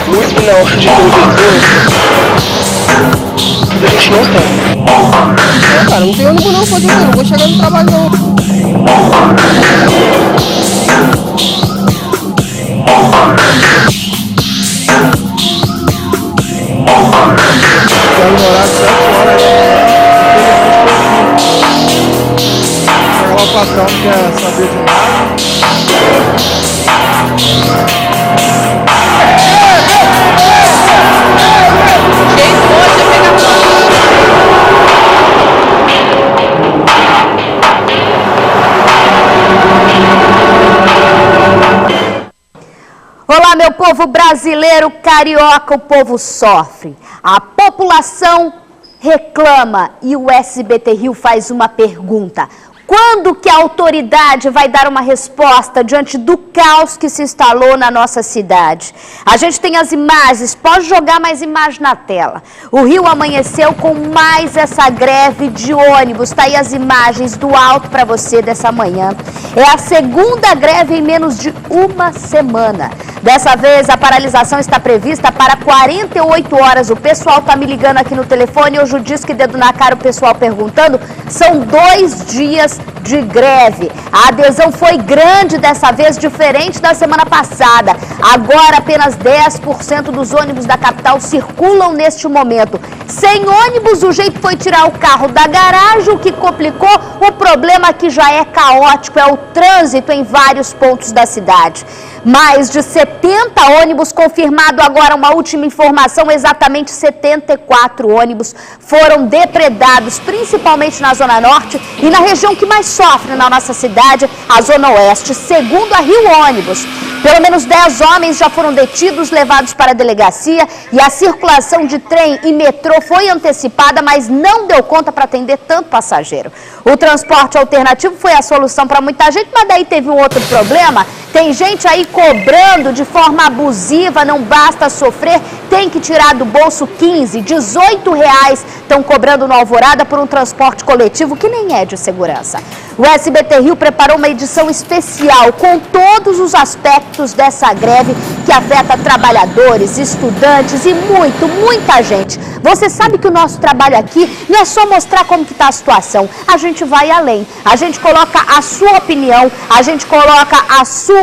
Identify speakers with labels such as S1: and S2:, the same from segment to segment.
S1: muito na hora de a gente não tem.
S2: É, cara, não tem ônibus não, pode ir, não vou chegar no trabalho não. Vai demorar 7 horas, chega lá o patrão que quer saber de nada.
S3: Olá, meu povo brasileiro, carioca, o povo sofre. A população reclama e o SBT Rio faz uma pergunta. Quando que a autoridade vai dar uma resposta diante do caos que se instalou na nossa cidade? A gente tem as imagens, pode jogar mais imagens na tela. O Rio amanheceu com mais essa greve de ônibus. Tá aí as imagens do alto para você dessa manhã. É a segunda greve em menos de uma semana. Dessa vez, a paralisação está prevista para 48 horas. O pessoal está me ligando aqui no telefone. Hoje disse que dedo na cara o pessoal perguntando. São 2 dias de greve. A adesão foi grande dessa vez, diferente da semana passada. Agora, apenas 10% dos ônibus da capital circulam neste momento. Sem ônibus, o jeito foi tirar o carro da garagem, o que complicou. O problema que já é caótico é o trânsito em vários pontos da cidade. Mais de 70 ônibus confirmado agora, uma última informação, exatamente 74 ônibus foram depredados, principalmente na Zona Norte e na região que mais sofre na nossa cidade, a Zona Oeste. Segundo a Rio Ônibus, pelo menos 10 homens já foram detidos, levados para a delegacia e a circulação de trem e metrô foi antecipada, mas não deu conta para atender tanto passageiro. O transporte alternativo foi a solução para muita gente, mas daí teve um outro problema. Tem gente aí cobrando de forma abusiva, não basta sofrer, tem que tirar do bolso 15, 18 reais estão cobrando no Alvorada por um transporte coletivo que nem é de segurança. O SBT Rio preparou uma edição especial com todos os aspectos dessa greve que afeta trabalhadores, estudantes e muita gente. Você sabe que o nosso trabalho aqui não é só mostrar como que está a situação, a gente vai além, a gente coloca a sua opinião, a gente coloca a sua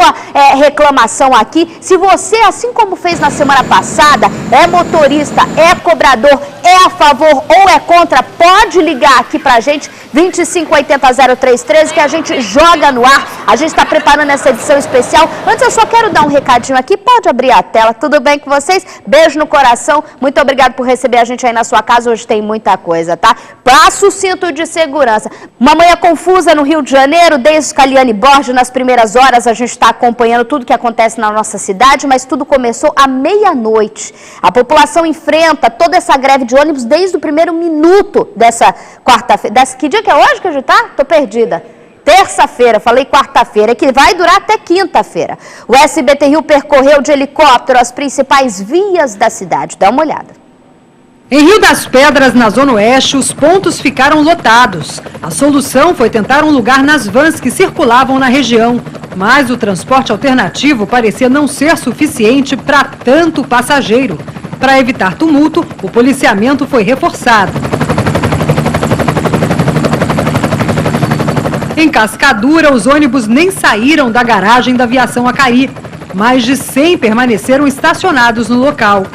S3: reclamação aqui. Se você, assim como fez na semana passada, é motorista, é cobrador, é a favor ou é contra, pode ligar aqui pra gente, 2580-0313, que a gente joga no ar. A gente está preparando essa edição especial. Antes eu só quero dar um recadinho aqui, pode abrir a tela, tudo bem com vocês? Beijo no coração, muito obrigado por receber a gente aí na sua casa, hoje tem muita coisa, tá? Passa o cinto de segurança. Uma manhã confusa no Rio de Janeiro, desde Caliane Borges, nas primeiras horas a gente está acompanhando tudo que acontece na nossa cidade, mas tudo começou à meia-noite. A população enfrenta toda essa greve de ônibus desde o primeiro minuto dessa quarta-feira. Que dia que é hoje que a gente tá? Tô perdida. Terça-feira, falei quarta-feira, que vai durar até quinta-feira. O SBT Rio percorreu de helicóptero as principais vias da cidade. Dá uma olhada.
S4: Em Rio das Pedras, na Zona Oeste, os pontos ficaram lotados. A solução foi tentar um lugar nas vans que circulavam na região, mas o transporte alternativo parecia não ser suficiente para tanto passageiro. Para evitar tumulto, o policiamento foi reforçado. Em Cascadura, os ônibus nem saíram da garagem da Aviação Acari. Mais de 100 permaneceram estacionados no local.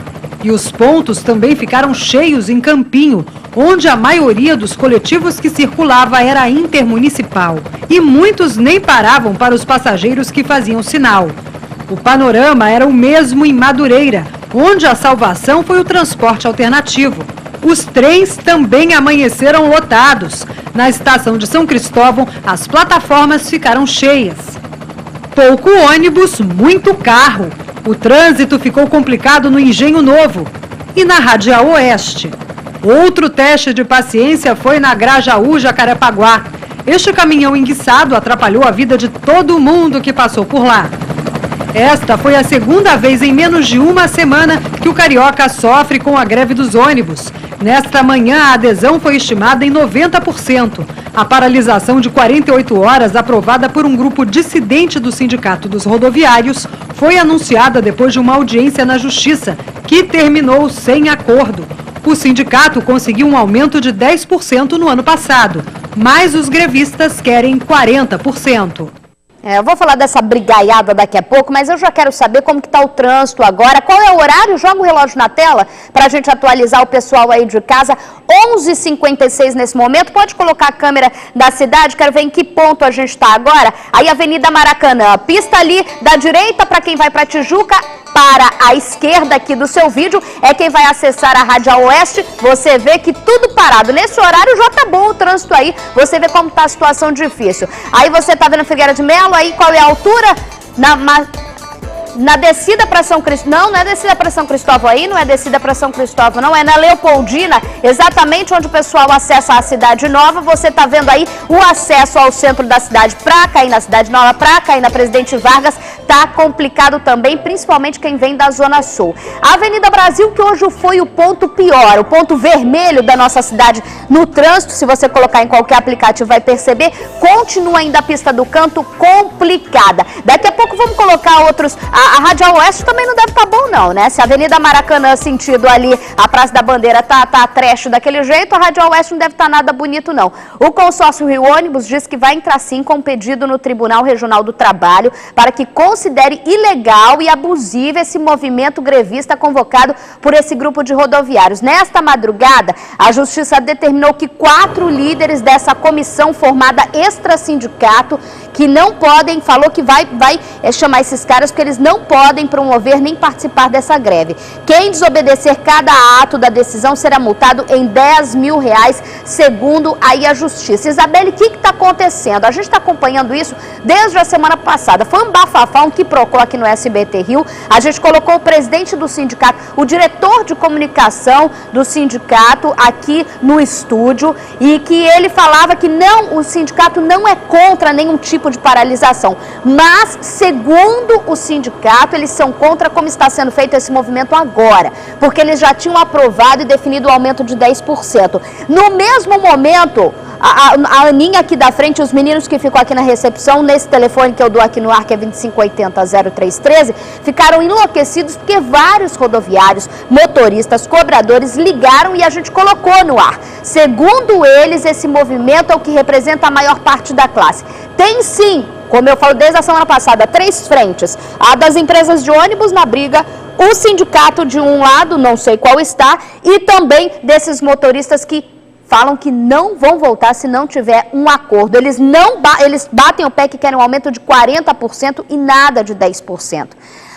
S4: E os pontos também ficaram cheios em Campinho, onde a maioria dos coletivos que circulava era intermunicipal. E muitos nem paravam para os passageiros que faziam sinal. O panorama era o mesmo em Madureira, onde a salvação foi o transporte alternativo. Os trens também amanheceram lotados. Na estação de São Cristóvão, as plataformas ficaram cheias. Pouco ônibus, muito carro. O trânsito ficou complicado no Engenho Novo e na Radial Oeste. Outro teste de paciência foi na Grajaú, Jacarepaguá. Este caminhão enguiçado atrapalhou a vida de todo mundo que passou por lá. Esta foi a segunda vez em menos de uma semana que o carioca sofre com a greve dos ônibus. Nesta manhã, a adesão foi estimada em 90%. A paralisação de 48 horas, aprovada por um grupo dissidente do Sindicato dos Rodoviários, foi anunciada depois de uma audiência na Justiça, que terminou sem acordo. O sindicato conseguiu um aumento de 10% no ano passado, mas os grevistas querem 40%.
S3: Eu vou falar dessa brigaiada daqui a pouco, mas eu já quero saber como que está o trânsito agora. Qual é o horário? Joga o relógio na tela para a gente atualizar o pessoal aí de casa. 11h56 nesse momento. Pode colocar a câmera da cidade, quero ver em que ponto a gente está agora. Aí Avenida Maracanã, pista ali da direita para quem vai para Tijuca. Para a esquerda aqui do seu vídeo é quem vai acessar a Radial Oeste. Você vê que tudo parado. Nesse horário já tá bom o trânsito aí. Você vê como tá a situação difícil. Aí você tá vendo Figueira de Melo, aí qual é a altura? Na descida para São Cristóvão, não é descida para São Cristóvão aí, não é descida para São Cristóvão, não, é na Leopoldina, exatamente onde o pessoal acessa a Cidade Nova. Você está vendo aí o acesso ao centro da cidade para cair na Cidade Nova, para cair na Presidente Vargas, tá complicado também, principalmente quem vem da Zona Sul. A Avenida Brasil, que hoje foi o ponto pior, o ponto vermelho da nossa cidade no trânsito, se você colocar em qualquer aplicativo vai perceber, continua ainda a pista do Canto complicada. Daqui a pouco vamos colocar outros. A Radial Oeste também não deve estar bom não, né? Se a Avenida Maracanã, sentido ali, a Praça da Bandeira tá trash daquele jeito, a Radial Oeste não deve estar nada bonito não. O consórcio Rio Ônibus diz que vai entrar sim com um pedido no Tribunal Regional do Trabalho para que considere ilegal e abusivo esse movimento grevista convocado por esse grupo de rodoviários. Nesta madrugada, a Justiça determinou que 4 líderes dessa comissão formada extra-sindicato, que não podem, falou que vai chamar esses caras porque eles não podem promover nem participar dessa greve. Quem desobedecer cada ato da decisão será multado em R$10 mil, segundo aí a Justiça. Isabelle, o que está acontecendo? A gente está acompanhando isso desde a semana passada. Foi um bafafá, um quiprocó aqui no SBT Rio. A gente colocou o presidente do sindicato, o diretor de comunicação do sindicato aqui no estúdio e que ele falava que não, o sindicato não é contra nenhum tipo de paralisação, mas segundo o sindicato, eles são contra como está sendo feito esse movimento agora, porque eles já tinham aprovado e definido o aumento de 10%. No mesmo momento, a Aninha aqui da frente, os meninos que ficam aqui na recepção, nesse telefone que eu dou aqui no ar, que é 2580-0313, ficaram enlouquecidos porque vários rodoviários, motoristas, cobradores ligaram e a gente colocou no ar. Segundo eles, esse movimento é o que representa a maior parte da classe. Tem sim, como eu falo desde a semana passada, 3 frentes. A das empresas de ônibus na briga, o sindicato de um lado, não sei qual está, e também desses motoristas que falam que não vão voltar se não tiver um acordo. Eles batem o pé que querem um aumento de 40% e nada de 10%.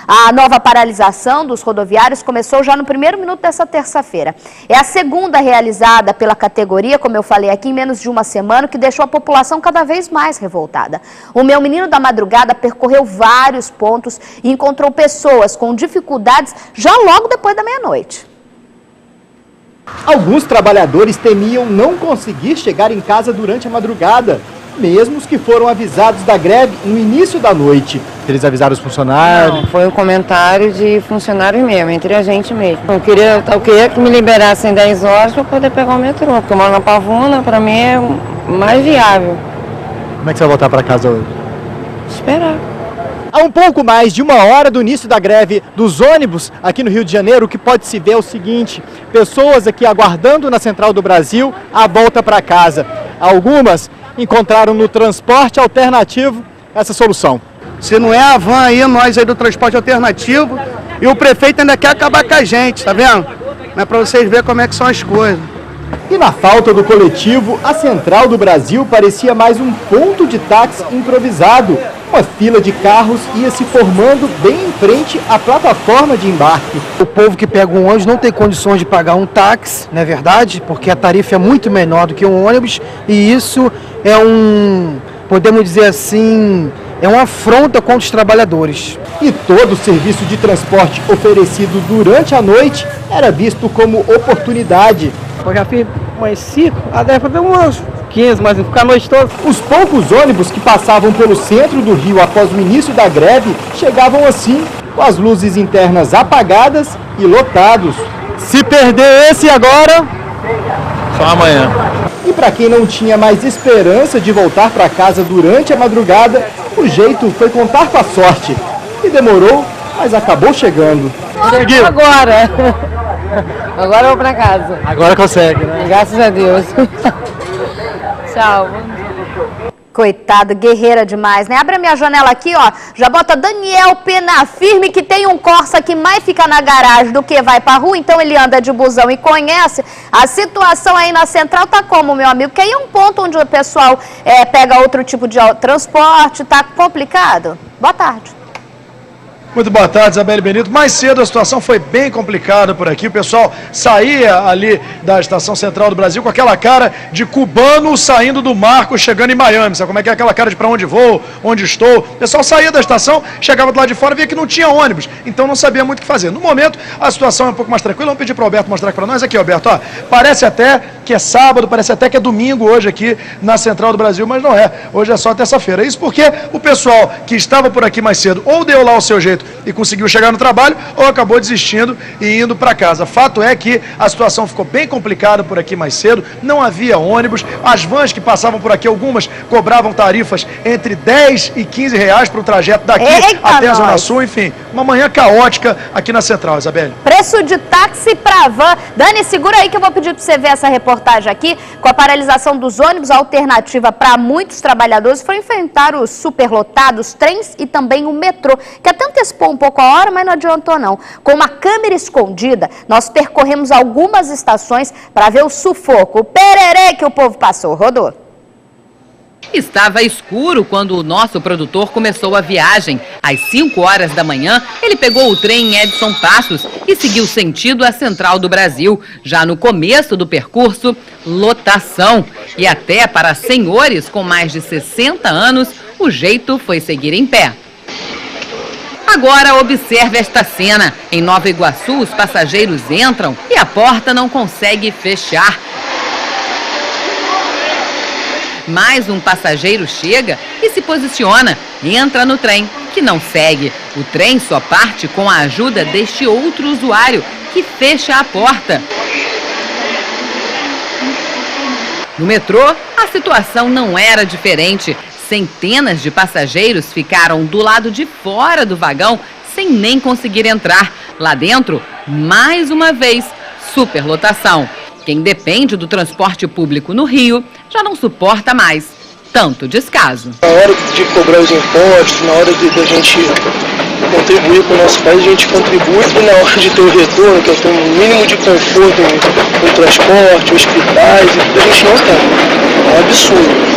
S3: A nova paralisação dos rodoviários começou já no primeiro minuto dessa terça-feira. É a segunda realizada pela categoria, como eu falei aqui, em menos de uma semana, que deixou a população cada vez mais revoltada. O meu menino da madrugada percorreu vários pontos e encontrou pessoas com dificuldades já logo depois da meia-noite.
S5: Alguns trabalhadores temiam não conseguir chegar em casa durante a madrugada, mesmo os que foram avisados da greve no início da noite. Eles avisaram os funcionários?
S6: Não, foi um comentário de funcionário mesmo, entre a gente mesmo. Eu queria que me liberassem 10 horas para poder pegar o metrô, porque eu moro na Pavuna, para mim é mais viável.
S5: Como é que você vai voltar para casa hoje?
S6: Esperar.
S5: Há um pouco mais de 1 hora do início da greve dos ônibus aqui no Rio de Janeiro, o que pode se ver é o seguinte: pessoas aqui aguardando na Central do Brasil a volta para casa. Algumas encontraram no transporte alternativo essa solução.
S2: Se não é a van aí, nós aí do transporte alternativo, e o prefeito ainda quer acabar com a gente, tá vendo? Não é para vocês verem como é que são as coisas.
S5: E na falta do coletivo, a Central do Brasil parecia mais um ponto de táxi improvisado. Uma fila de carros ia se formando bem em frente à plataforma de embarque.
S7: O povo que pega um ônibus não tem condições de pagar um táxi, não é verdade? Porque a tarifa é muito menor do que um ônibus e isso é podemos dizer assim, é uma afronta contra os trabalhadores.
S5: E todo o serviço de transporte oferecido durante a noite era visto como oportunidade.
S8: Eu já fiz umas 5, deve fazer umas 15, mas ficar a noite toda.
S5: Os poucos ônibus que passavam pelo centro do Rio após o início da greve chegavam assim, com as luzes internas apagadas e lotados. Se perder esse agora,
S9: Só amanhã.
S5: E para quem não tinha mais esperança de voltar para casa durante a madrugada, o jeito foi contar com a sorte. E demorou, mas acabou chegando.
S6: Conseguiu? Agora. Agora eu vou para casa.
S9: Agora consegue, né?
S6: Graças a Deus. Tchau.
S3: Coitado, guerreira demais, né? Abre a minha janela aqui, ó. Já bota Daniel Penafirme, que tem um Corsa que mais fica na garagem do que vai pra rua, então ele anda de busão e conhece. A situação aí na Central tá como, meu amigo? Que aí é um ponto onde o pessoal pega outro tipo de transporte, tá complicado? Boa tarde.
S10: Muito boa tarde, Isabelle Benito. Mais cedo a situação foi bem complicada por aqui. O pessoal saía ali da Estação Central do Brasil com aquela cara de cubano saindo do marco, chegando em Miami. Sabe como é que é aquela cara de para onde vou, onde estou? O pessoal saía da estação, chegava do lado de fora, via que não tinha ônibus. Então não sabia muito o que fazer. No momento, a situação é um pouco mais tranquila. Vamos pedir para o Alberto mostrar aqui para nós. Aqui, Alberto, ó, parece até que é sábado, parece até que é domingo hoje aqui na Central do Brasil, mas não é. Hoje é só terça-feira. Isso porque o pessoal que estava por aqui mais cedo ou deu lá o seu jeito e conseguiu chegar no trabalho, ou acabou desistindo e indo para casa. Fato é que a situação ficou bem complicada por aqui mais cedo, não havia ônibus, as vans que passavam por aqui, algumas cobravam tarifas entre 10 e 15 reais para o trajeto daqui até a Zona Sul, enfim, uma manhã caótica aqui na Central, Isabelle.
S3: Preço de táxi para van. Dani, segura aí que eu vou pedir para você ver essa reportagem aqui. Com a paralisação dos ônibus, a alternativa para muitos trabalhadores foi enfrentar os superlotados, trens e também o metrô, que até antecipou um pouco a hora, mas não adiantou não. Com uma câmera escondida, nós percorremos algumas estações para ver o sufoco, o pererê que o povo passou. Rodou.
S11: Estava escuro quando o nosso produtor começou a viagem. Às 5 horas da manhã, ele pegou o trem em Edson Passos e seguiu sentido à Central do Brasil. Já no começo do percurso, lotação. E até para senhores com mais de 60 anos, o jeito foi seguir em pé. Agora observe esta cena. Em Nova Iguaçu, os passageiros entram e a porta não consegue fechar. Mais um passageiro chega e se posiciona, entra no trem, que não segue. O trem só parte com a ajuda deste outro usuário, que fecha a porta. No metrô, a situação não era diferente. Centenas de passageiros ficaram do lado de fora do vagão sem nem conseguir entrar. Lá dentro, mais uma vez, superlotação. Quem depende do transporte público no Rio já não suporta mais tanto descaso.
S1: Na hora de cobrar os impostos, na hora de a gente contribuir para o nosso país, a gente contribui, e na hora de ter o retorno, que é ter um mínimo de conforto no transporte, hospitais, a gente não tem. É um absurdo.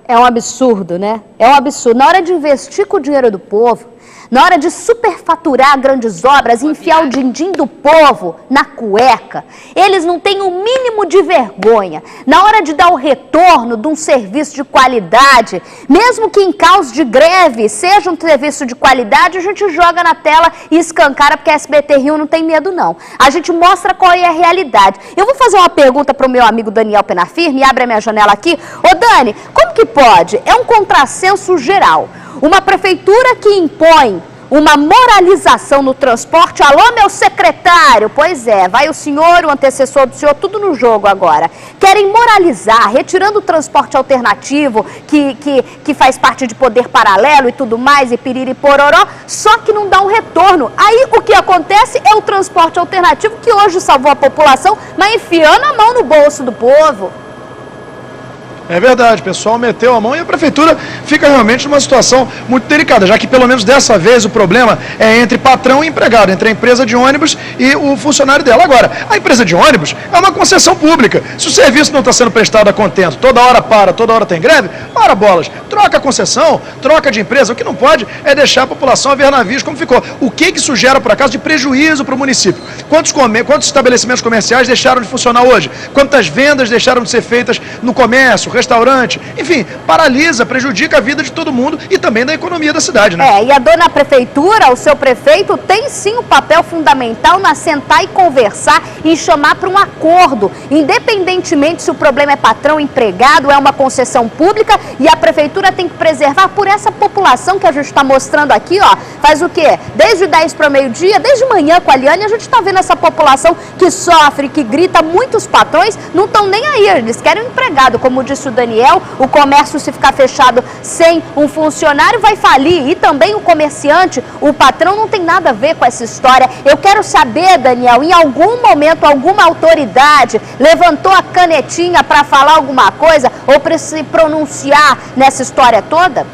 S3: É um absurdo, né? É um absurdo. Na hora de investir com o dinheiro do povo, na hora de superfaturar grandes obras, enfiar o din-din do povo na cueca, eles não têm o mínimo de vergonha. Na hora de dar o retorno de um serviço de qualidade, mesmo que em caso de greve seja um serviço de qualidade, a gente joga na tela e escancara, porque a SBT Rio não tem medo não. A gente mostra qual é a realidade. Eu vou fazer uma pergunta para o meu amigo Daniel Penafirme, abre a minha janela aqui. Ô Dani, como que pode? É um contrassenso geral. Uma prefeitura que impõe uma moralização no transporte. Alô, meu secretário? Pois é, vai o senhor, o antecessor do senhor, tudo no jogo agora. Querem moralizar, retirando o transporte alternativo, que faz parte de poder paralelo e tudo mais, e piriri pororó, só que não dá um retorno. Aí o que acontece é o transporte alternativo, que hoje salvou a população, mas enfiando a mão no bolso do povo.
S10: É verdade, o pessoal meteu a mão e a prefeitura fica realmente numa situação muito delicada, já que pelo menos dessa vez o problema é entre patrão e empregado, entre a empresa de ônibus e o funcionário dela. Agora, a empresa de ônibus é uma concessão pública. Se o serviço não está sendo prestado a contento, toda hora para, toda hora tem greve, para bolas, troca a concessão, troca de empresa. O que não pode é deixar a população a ver navios como ficou. O que isso gera, por acaso, de prejuízo para o município? Quantos estabelecimentos comerciais deixaram de funcionar hoje? Quantas vendas deixaram de ser feitas no comércio, restaurante, enfim, paralisa, prejudica a vida de todo mundo e também da economia da cidade, né?
S3: E a dona prefeitura, o seu prefeito, tem sim um papel fundamental na sentar e conversar e chamar para um acordo, independentemente se o problema é patrão, empregado, é uma concessão pública, e a prefeitura tem que preservar por essa população que a gente está mostrando aqui, ó, faz o quê? Desde 10 para o meio-dia, desde manhã com a Liane, a gente está vendo essa população que sofre, que grita, muitos patrões não estão nem aí, eles querem um empregado, como disse o Daniel, o comércio se ficar fechado sem um funcionário vai falir, e também o comerciante, o patrão não tem nada a ver com essa história. Eu quero saber, Daniel, em algum momento alguma autoridade levantou a canetinha para falar alguma coisa ou para se pronunciar nessa história toda?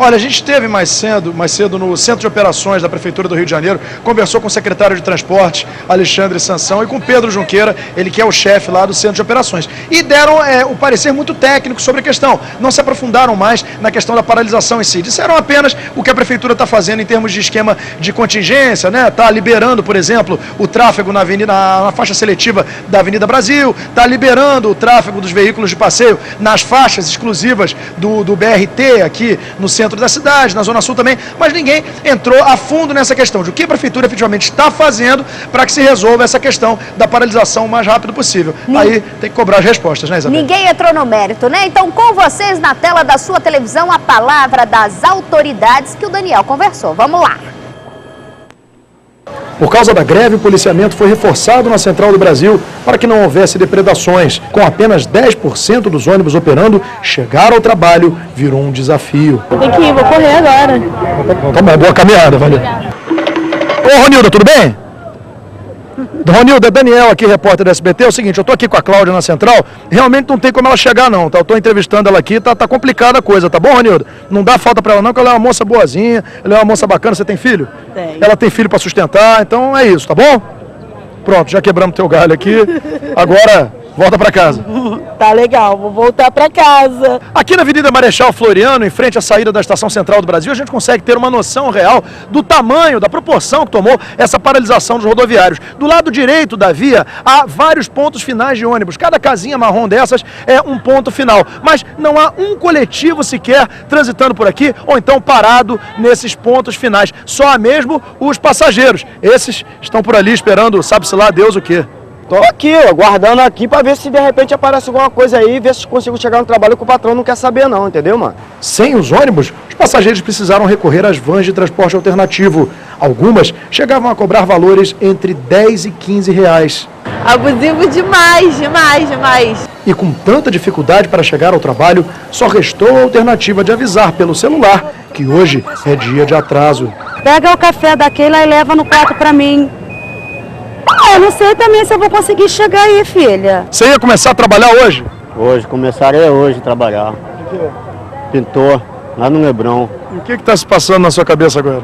S10: Olha, a gente esteve mais cedo no Centro de Operações da Prefeitura do Rio de Janeiro, conversou com o secretário de Transporte, Alexandre Sansão, e com Pedro Junqueira, ele que é o chefe lá do Centro de Operações. E deram o parecer muito técnico sobre a questão, não se aprofundaram mais na questão da paralisação em si. Disseram apenas o que a Prefeitura está fazendo em termos de esquema de contingência, né? Está liberando, por exemplo, o tráfego na faixa seletiva da Avenida Brasil, está liberando o tráfego dos veículos de passeio nas faixas exclusivas do BRT aqui no centro da cidade, na Zona Sul também, mas ninguém entrou a fundo nessa questão de o que a Prefeitura efetivamente está fazendo para que se resolva essa questão da paralisação o mais rápido possível. Aí tem que cobrar as respostas, né, Isabel?
S3: Ninguém entrou no mérito, né? Então, com vocês na tela da sua televisão, a palavra das autoridades que o Daniel conversou. Vamos lá.
S10: Por causa da greve, o policiamento foi reforçado na Central do Brasil para que não houvesse depredações. Com apenas 10% dos ônibus operando, chegar ao trabalho virou um desafio.
S12: Tem que ir, vou correr agora.
S10: Tá bom, boa caminhada, valeu. Ô, Ronilda, tudo bem? Ronilda, Daniel aqui, repórter do SBT. É o seguinte, eu tô aqui com a Cláudia na Central, realmente não tem como ela chegar não, tá? Eu tô entrevistando ela aqui, tá complicada a coisa, tá bom, Ronilda? Não dá falta pra ela não, porque ela é uma moça boazinha, ela é uma moça bacana. Você tem filho?
S12: Tem.
S10: Ela tem filho pra sustentar, então é isso, tá bom? Pronto, já quebramos teu galho aqui, agora volta pra casa.
S12: Tá legal, vou voltar pra casa.
S10: Aqui na Avenida Marechal Floriano, em frente à saída da Estação Central do Brasil, a gente consegue ter uma noção real do tamanho, da proporção que tomou essa paralisação dos rodoviários. Do lado direito da via, há vários pontos finais de ônibus. Cada casinha marrom dessas é um ponto final. Mas não há um coletivo sequer transitando por aqui, ou então parado nesses pontos finais. Só há mesmo os passageiros. Esses estão por ali esperando, sabe-se lá Deus o quê.
S8: Tô aqui, aguardando aqui pra ver se de repente aparece alguma coisa aí, ver se consigo chegar no trabalho que o patrão não quer saber não, entendeu, mano?
S10: Sem os ônibus, os passageiros precisaram recorrer às vans de transporte alternativo. Algumas chegavam a cobrar valores entre 10 e 15 reais.
S12: Abusivo demais, demais.
S10: E com tanta dificuldade para chegar ao trabalho, só restou a alternativa de avisar pelo celular que hoje é dia de atraso.
S12: Pega o café daquele e leva no quarto pra mim. Eu não sei também se eu vou conseguir chegar aí, filha.
S10: Você ia começar a trabalhar hoje?
S13: Hoje, começaria hoje a trabalhar. Pintor, lá no Lebrão.
S10: E o que está se passando na sua cabeça agora?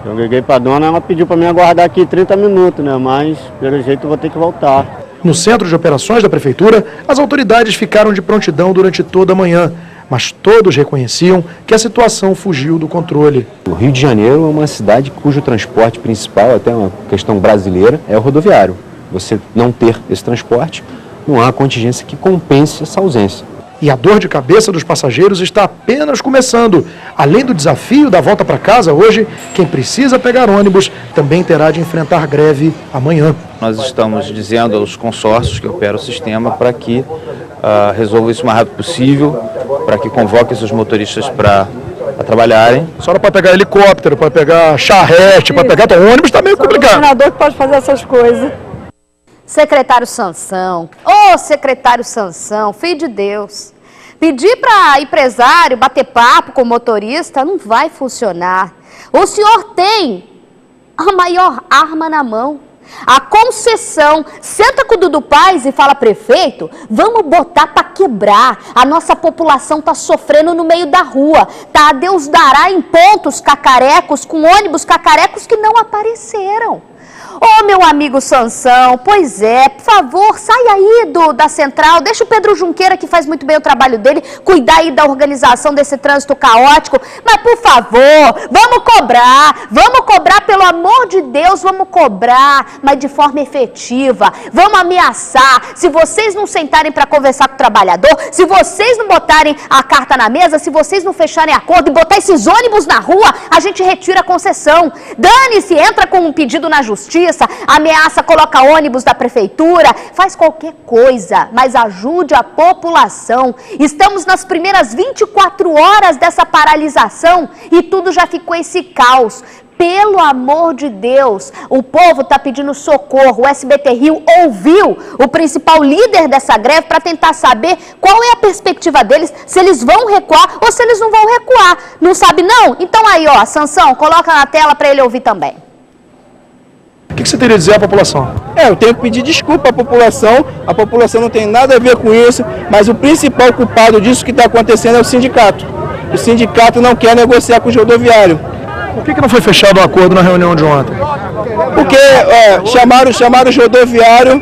S13: Eu liguei para a dona, ela pediu para mim aguardar aqui 30 minutos, né? Mas, pelo jeito, eu vou ter que voltar.
S10: No Centro de Operações da Prefeitura, as autoridades ficaram de prontidão durante toda a manhã. Mas todos reconheciam que a situação fugiu do controle.
S14: O Rio de Janeiro é uma cidade cujo transporte principal, até uma questão brasileira, é o rodoviário. Você não ter esse transporte, não há contingência que compense essa ausência.
S10: E a dor de cabeça dos passageiros está apenas começando. Além do desafio da volta para casa hoje, quem precisa pegar ônibus também terá de enfrentar greve amanhã.
S9: Nós estamos dizendo aos consórcios que operam o sistema para que resolva isso o mais rápido possível, para que convoque seus motoristas para trabalharem.
S10: A senhora pode pegar helicóptero, pode pegar charrete, pode pegar ônibus, está meio complicado.
S12: O governador que pode fazer essas coisas.
S3: Secretário Sansão, secretário Sansão, filho de Deus. Pedir para empresário bater papo com o motorista não vai funcionar. O senhor tem a maior arma na mão. A concessão. Senta com o Dudu Paz e fala, prefeito, vamos botar para quebrar. A nossa população está sofrendo no meio da rua. Tá a Deus dará em pontos cacarecos, com ônibus cacarecos que não apareceram. Ô, meu amigo Sansão, pois é, por favor, sai aí da central, deixa o Pedro Junqueira, que faz muito bem o trabalho dele, cuidar aí da organização desse trânsito caótico, mas por favor, vamos cobrar, pelo amor de Deus, vamos cobrar, mas de forma efetiva, vamos ameaçar. Se vocês não sentarem para conversar com o trabalhador, se vocês não botarem a carta na mesa, se vocês não fecharem acordo e botar esses ônibus na rua, a gente retira a concessão. Dane-se, entra com um pedido na justiça, ameaça, coloca ônibus da prefeitura, faz qualquer coisa, mas ajude a população. Estamos nas primeiras 24 horas dessa paralisação e tudo já ficou esse caos. Pelo amor de Deus, o povo está pedindo socorro. O SBT Rio ouviu o principal líder dessa greve para tentar saber qual é a perspectiva deles, se eles vão recuar ou se eles não vão recuar. Não sabe não? Então aí, ó, Sansão, coloca na tela para ele ouvir também.
S10: O que você teria a dizer à população?
S15: Eu tenho que pedir desculpa à população não tem nada a ver com isso, mas o principal culpado disso que está acontecendo é o sindicato. O sindicato não quer negociar com os rodoviários.
S10: Por que não foi fechado um acordo na reunião de ontem?
S15: Porque chamaram os rodoviários,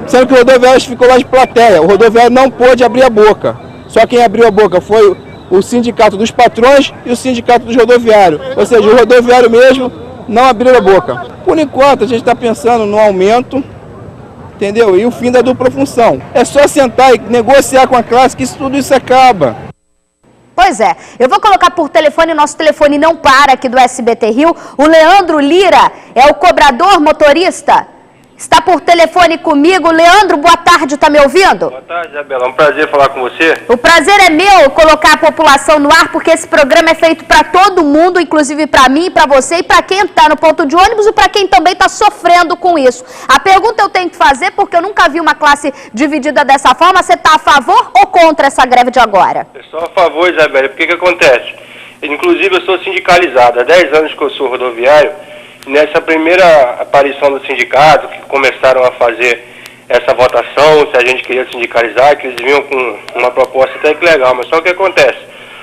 S15: sendo que o rodoviário ficou lá de plateia. O rodoviário não pôde abrir a boca. Só quem abriu a boca foi o sindicato dos patrões e o sindicato dos rodoviários. Ou seja, o rodoviário mesmo não abriu a boca. Por enquanto, a gente está pensando no aumento, entendeu? E o fim da dupla função. É só sentar e negociar com a classe que tudo isso acaba.
S3: Pois é, eu vou colocar por telefone, nosso telefone não para aqui do SBT Rio. O Leandro Lira é o cobrador motorista. Está por telefone comigo. Leandro, boa tarde, tá me ouvindo?
S16: Boa tarde, Isabela. É um prazer falar com você.
S3: O prazer é meu colocar a população no ar, porque esse programa é feito para todo mundo, inclusive para mim, para você e para quem está no ponto de ônibus e para quem também está sofrendo com isso. A pergunta eu tenho que fazer, porque eu nunca vi uma classe dividida dessa forma. Você está a favor ou contra essa greve de agora?
S16: Eu sou a favor, Isabela. Porque que acontece? Inclusive, eu sou sindicalizado. Há 10 anos que eu sou rodoviário. Nessa primeira aparição do sindicato, que começaram a fazer essa votação, se a gente queria sindicalizar, que eles vinham com uma proposta até que legal, mas só o que acontece?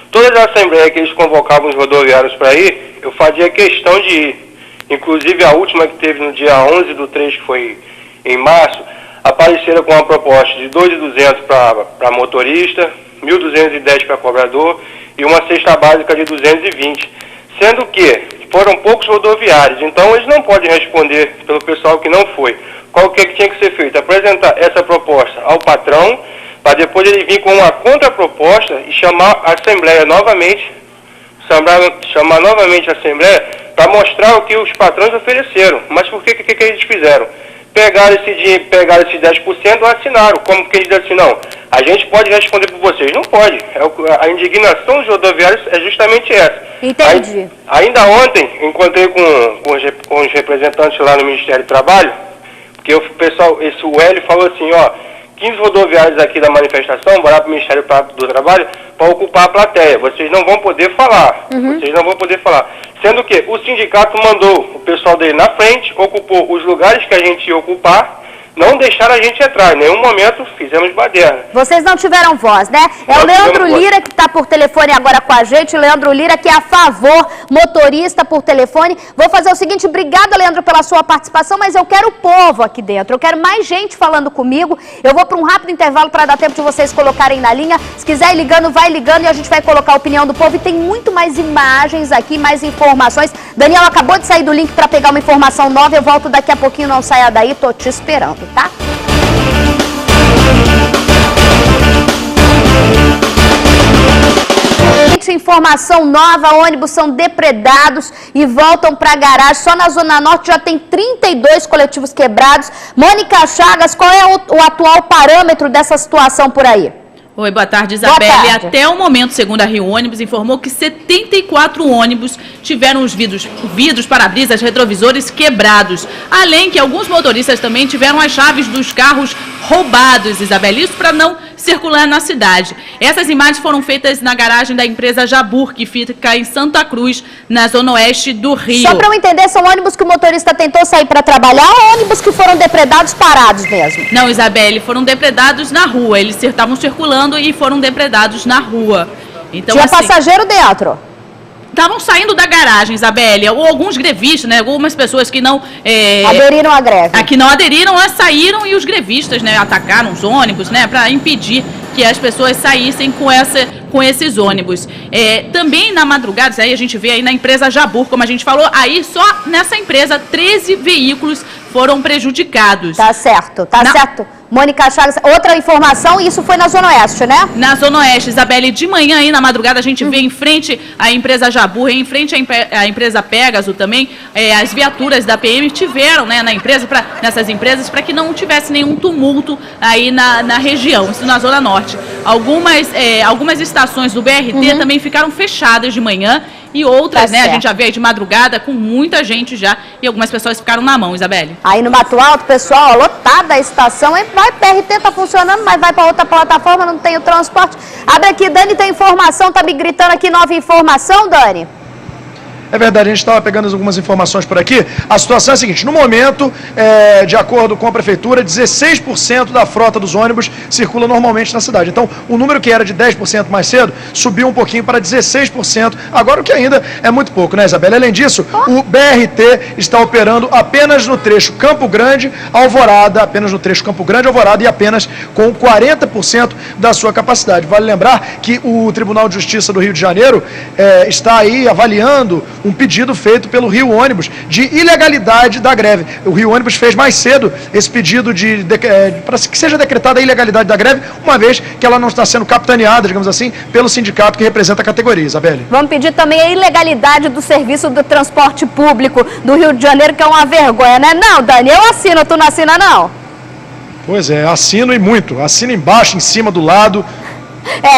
S16: Todas as assembleias que eles convocavam os rodoviários para ir, eu fazia questão de ir. Inclusive a última que teve no dia 11/3, que foi em março, apareceram com uma proposta de 2.200 para motorista, 1.210 para cobrador e uma cesta básica de 220. Sendo que foram poucos rodoviários, então eles não podem responder pelo pessoal que não foi. Qual que tinha que ser feito? Apresentar essa proposta ao patrão, para depois ele vir com uma contraproposta e chamar a Assembleia novamente, chamar novamente a Assembleia para mostrar o que os patrões ofereceram. Mas por que eles fizeram? Pegaram esse dinheiro, pegaram esses 10% e assinaram. Como que eles dizem assim, não, a gente pode responder por vocês. Não pode. A indignação dos rodoviários é justamente essa.
S3: Entendi.
S16: Ainda ontem, encontrei com os representantes lá no Ministério do Trabalho, porque o pessoal, o Hélio falou assim, ó, 15 rodoviários aqui da manifestação vão lá para o Ministério do Trabalho para ocupar a plateia. Vocês não vão poder falar. Vocês não vão poder falar. Sendo que o sindicato mandou o pessoal dele na frente, ocupou os lugares que a gente ia ocupar, não deixaram a gente entrar. Em nenhum momento fizemos baderna.
S3: Vocês não tiveram voz, né? É o Leandro Lira que está por telefone agora com a gente. O Leandro Lira que é a favor, motorista por telefone. Vou fazer o seguinte, obrigada, Leandro, pela sua participação, mas eu quero o povo aqui dentro. Eu quero mais gente falando comigo. Eu vou para um rápido intervalo para dar tempo de vocês colocarem na linha. Se quiser ir ligando, vai ligando e a gente vai colocar a opinião do povo. E tem muito mais imagens aqui, mais informações. Daniel acabou de sair do link para pegar uma informação nova. Eu volto daqui a pouquinho, não saia daí, tô te esperando. Tá? Informação nova, ônibus são depredados e voltam para a garagem. Só na Zona Norte já tem 32 coletivos quebrados. Mônica Chagas, qual é o atual parâmetro dessa situação por aí?
S17: Oi, boa tarde, Isabelle. Boa tarde. Até o momento, segundo a Rio Ônibus, informou que 74 ônibus tiveram os vidros, para-brisas, retrovisores quebrados. Além que alguns motoristas também tiveram as chaves dos carros roubados, Isabelle. Isso para não circular na cidade. Essas imagens foram feitas na garagem da empresa Jabur, que fica em Santa Cruz, na zona oeste do Rio.
S3: Só para eu entender, são ônibus que o motorista tentou sair para trabalhar ou ônibus que foram depredados parados mesmo?
S17: Não, Isabelle, foram depredados na rua. Eles estavam circulando e foram depredados na rua. Então,
S3: tinha passageiro dentro?
S17: estavam saindo da garagem, Isabélia, ou alguns grevistas, né, algumas pessoas que não...
S3: aderiram à greve.
S17: Que não aderiram, elas saíram e os grevistas, né, atacaram os ônibus, né, para impedir que as pessoas saíssem com esses ônibus. Também na madrugada, aí a gente vê aí na empresa Jabur, como a gente falou, aí só nessa empresa 13 veículos foram prejudicados.
S3: Tá certo, certo. Mônica Chagas, outra informação, isso foi na Zona Oeste, né?
S17: Na Zona Oeste, Isabelle, de manhã aí na madrugada a gente vê em frente à empresa Jabur, em frente à empresa Pégaso também, as viaturas da PM tiveram, né, nessas empresas para que não tivesse nenhum tumulto aí na região, isso na Zona Norte. Algumas estações do BRT também ficaram fechadas de manhã e outras, né, a gente já vê aí de madrugada com muita gente já e algumas pessoas ficaram na mão, Isabelle.
S3: Aí no Mato Alto, pessoal, lotada a estação, vai, BRT tá funcionando, mas vai para outra plataforma, não tem o transporte. Abre aqui, Dani, tem informação, tá me gritando aqui, nova informação, Dani?
S10: É verdade, a gente estava pegando algumas informações por aqui. A situação é a seguinte, no momento, de acordo com a prefeitura, 16% da frota dos ônibus circula normalmente na cidade. Então, o número que era de 10% mais cedo, subiu um pouquinho para 16%, agora o que ainda é muito pouco, né, Isabela? Além disso, o BRT está operando apenas no trecho Campo Grande, Alvorada, e apenas com 40% da sua capacidade. Vale lembrar que o Tribunal de Justiça do Rio de Janeiro está aí avaliando um pedido feito pelo Rio Ônibus de ilegalidade da greve. O Rio Ônibus fez mais cedo esse pedido para que seja decretada a ilegalidade da greve, uma vez que ela não está sendo capitaneada, digamos assim, pelo sindicato que representa a categoria, Isabelle.
S3: Vamos pedir também a ilegalidade do serviço do transporte público do Rio de Janeiro, que é uma vergonha, né? Não, Dani, eu assino, tu não assina, não?
S10: Pois é, assino e muito. Assino embaixo, em cima, do lado.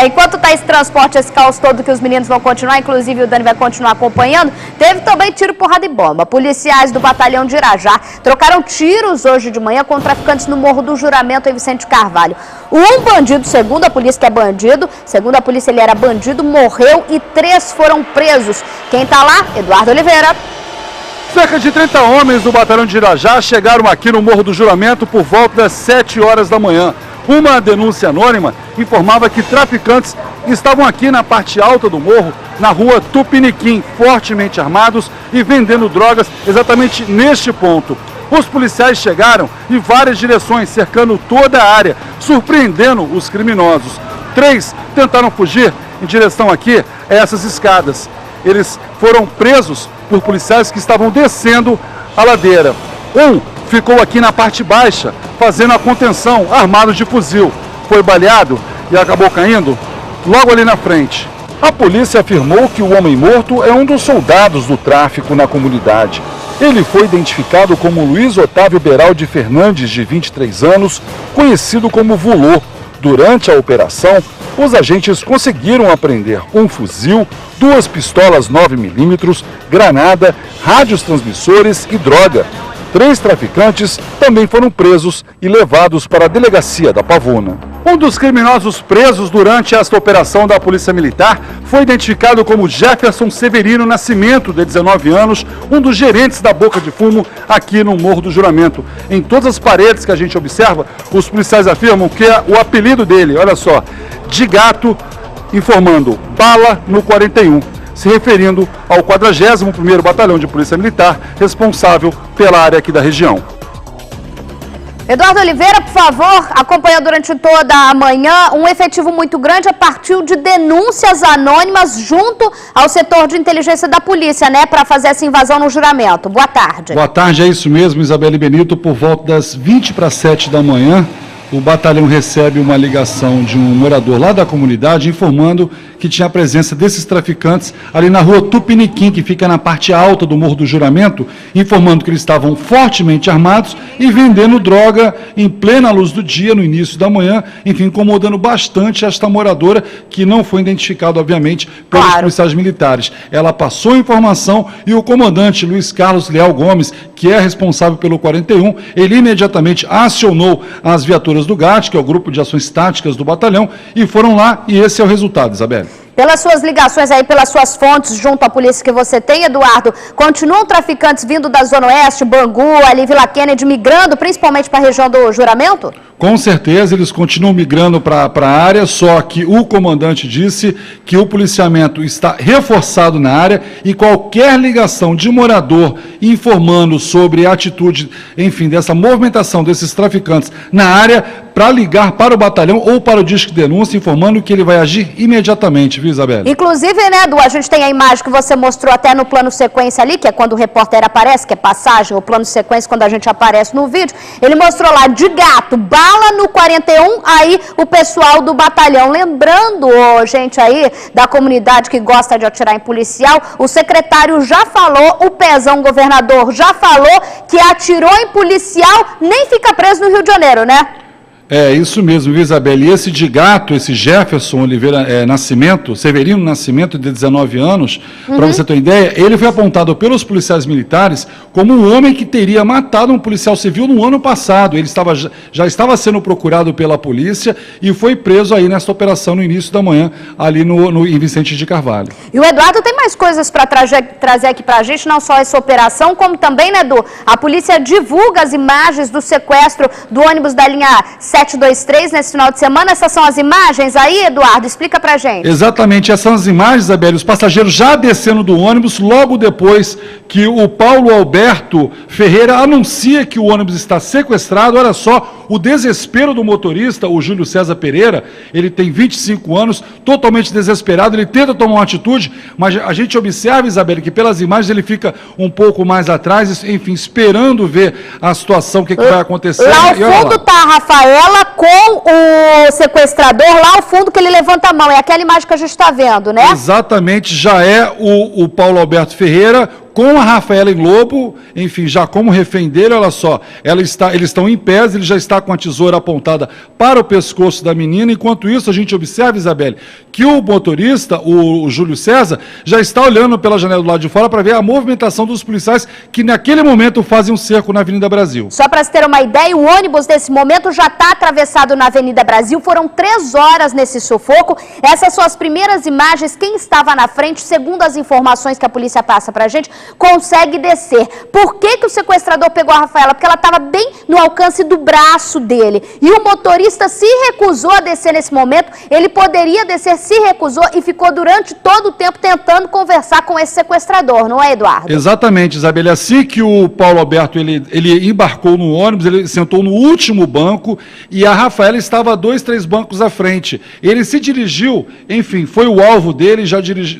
S3: Enquanto tá esse transporte, esse caos todo que os meninos vão continuar, inclusive o Dani vai continuar acompanhando, teve também tiro, porrada e bomba. Policiais do batalhão de Irajá trocaram tiros hoje de manhã com traficantes no Morro do Juramento em Vicente Carvalho. Um bandido, segundo a polícia que é bandido, segundo a polícia ele era bandido, morreu e 3 foram presos. Quem tá lá? Eduardo Oliveira.
S18: Cerca de 30 homens do batalhão de Irajá chegaram aqui no Morro do Juramento por volta das 7 horas da manhã. Uma denúncia anônima informava que traficantes estavam aqui na parte alta do morro, na rua Tupiniquim, fortemente armados e vendendo drogas exatamente neste ponto. Os policiais chegaram em várias direções, cercando toda a área, surpreendendo os criminosos. 3 tentaram fugir em direção aqui a essas escadas. Eles foram presos por policiais que estavam descendo a ladeira. Um ficou aqui na parte baixa, fazendo a contenção, armado de fuzil. Foi baleado e acabou caindo logo ali na frente. A polícia afirmou que o homem morto é um dos soldados do tráfico na comunidade. Ele foi identificado como Luiz Otávio Beraldi Fernandes, de 23 anos, conhecido como Vulô. Durante a operação, os agentes conseguiram apreender um fuzil, 2 pistolas 9mm, granada, rádios transmissores e droga. 3 traficantes também foram presos e levados para a delegacia da Pavuna. Um dos criminosos presos durante esta operação da Polícia Militar foi identificado como Jefferson Severino Nascimento, de 19 anos, um dos gerentes da Boca de Fumo aqui no Morro do Juramento. Em todas as paredes que a gente observa, os policiais afirmam que o apelido dele, olha só, de gato, informando bala no 41. Se referindo ao 41º Batalhão de Polícia Militar, responsável pela área aqui da região.
S3: Eduardo Oliveira, por favor, acompanha durante toda a manhã um efetivo muito grande a partir de denúncias anônimas junto ao setor de inteligência da polícia, né, para fazer essa invasão no juramento. Boa tarde.
S18: Boa tarde, é isso mesmo, Isabelle Benito. Por volta das 20:07 da manhã, o batalhão recebe uma ligação de um morador lá da comunidade informando que tinha a presença desses traficantes ali na rua Tupiniquim, que fica na parte alta do Morro do Juramento, informando que eles estavam fortemente armados e vendendo droga em plena luz do dia, no início da manhã, enfim, incomodando bastante esta moradora, que não foi identificada, obviamente, pelos policiais militares. Ela passou a informação e o comandante Luiz Carlos Leal Gomes, que é responsável pelo 41, ele imediatamente acionou as viaturas do GAT, que é o Grupo de Ações Táticas do batalhão, e foram lá, e esse é o resultado, Isabelle.
S3: Pelas suas ligações aí, pelas suas fontes junto à polícia que você tem, Eduardo, continuam traficantes vindo da Zona Oeste, Bangu, ali Vila Kennedy, migrando principalmente para a região do Juramento?
S18: Com certeza, eles continuam migrando para a área, só que o comandante disse que o policiamento está reforçado na área e qualquer ligação de morador informando sobre a atitude, enfim, dessa movimentação desses traficantes na área, para ligar para o batalhão ou para o Disque Denúncia, informando que ele vai agir imediatamente, viu, Isabela?
S3: Inclusive, né, Edu, a gente tem a imagem que você mostrou até no plano sequência ali, que é quando o repórter aparece, que é passagem, o plano sequência quando a gente aparece no vídeo. Ele mostrou lá de gato, bala no 41, aí o pessoal do batalhão. Lembrando, gente aí da comunidade que gosta de atirar em policial, o secretário já falou, o Pezão, governador, já falou que atirou em policial, nem fica preso no Rio de Janeiro, né?
S18: É, isso mesmo, viu, Isabela? E esse de gato, esse Jefferson Oliveira Nascimento, Severino Nascimento, de 19 anos, para você ter uma ideia, ele foi apontado pelos policiais militares como um homem que teria matado um policial civil no ano passado. Ele já estava sendo procurado pela polícia e foi preso aí nessa operação no início da manhã, ali em Vicente de Carvalho.
S3: E o Eduardo tem mais coisas para trazer aqui para a gente, não só essa operação, como também, né, Edu? A polícia divulga as imagens do sequestro do ônibus da linha 723 nesse final de semana. Essas são as imagens aí, Eduardo? Explica pra gente.
S18: Exatamente, essas são as imagens, Isabela, os passageiros já descendo do ônibus logo depois que o Paulo Alberto Ferreira anuncia que o ônibus está sequestrado. Olha só o desespero do motorista, o Júlio César Pereira. Ele tem 25 anos, totalmente desesperado, ele tenta tomar uma atitude, mas a gente observa, Isabela, que pelas imagens ele fica um pouco mais atrás, enfim, esperando ver a situação, o que vai acontecer.
S3: Lá ao fundo está a Rafaela com o sequestrador, lá ao fundo que ele levanta a mão, é aquela imagem que a gente está vendo, né?
S18: Exatamente, já é o Paulo Alberto Ferreira com a Rafaela em lobo, enfim, já como refém dele. Olha só, eles estão em pés, ele já está com a tesoura apontada para o pescoço da menina. Enquanto isso, a gente observa, Isabelle, que o motorista, o Júlio César, já está olhando pela janela do lado de fora para ver a movimentação dos policiais que naquele momento fazem um cerco na Avenida Brasil.
S3: Só para se ter uma ideia, o ônibus nesse momento já está atravessado na Avenida Brasil, foram 3 horas nesse sufoco. Essas são as primeiras imagens, quem estava na frente, segundo as informações que a polícia passa para a gente, consegue descer. Por que o sequestrador pegou a Rafaela? Porque ela estava bem no alcance do braço dele. E o motorista se recusou a descer nesse momento. Ele poderia descer, se recusou e ficou durante todo o tempo tentando conversar com esse sequestrador, não é, Eduardo?
S18: Exatamente, Isabelle. Assim que o Paulo Alberto ele embarcou no ônibus, ele sentou no último banco e a Rafaela estava 2, 3 bancos à frente. Ele se dirigiu, enfim, foi o alvo dele,